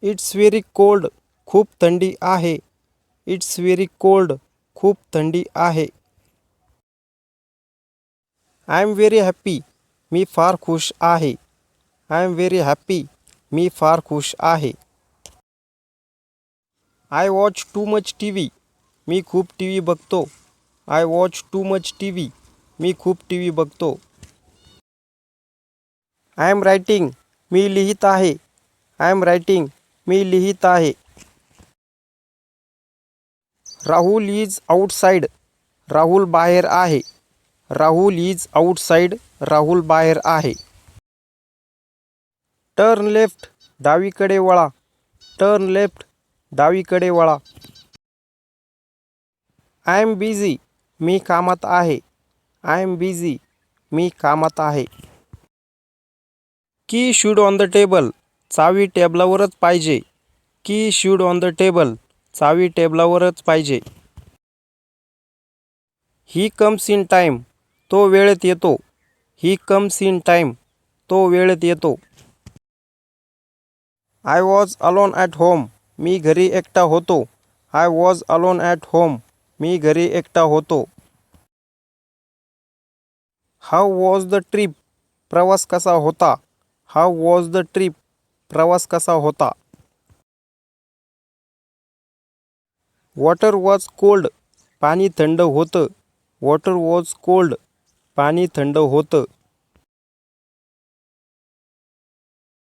It's very cold. खूप थंडी आहे. It's very cold. खूप थंडी आहे. I am very happy. मी फार खुश आहे. I am very happy. मी फार खुश आहे. I watch too much T V. मी खूप टी व्ही बघतो. I watch too much T V. मी खूप टी व्ही बघतो. I am writing. मी लिहित आहे. I am writing. मी लिहित आहे. Rahul is outside. राहुल बाहेर आहे. Rahul is outside. राहुल बाहेर आहे. Turn left. डावीकडे वळा. Turn left. डावीकडे वळा. I am busy. मी कामात आहे. I am busy. मी कामात आहे. की शूड ऑन द टेबल. चावी टेबलावरच पाहिजे. की शूड ऑन द टेबल. चावी टेबलावरच पाहिजे. He comes in time. तो वेळेत येतो. He comes in time. तो वेळेत येतो. I was alone at home. मी घरी एकटा होतो. I was alone at home. मी घरी एकटा होतो. How was the trip. प्रवास कसा होता. How was the trip. प्रवास कसा होता. Water was cold. पाणी थंड होतं. Water was cold. पाणी थंड होतं.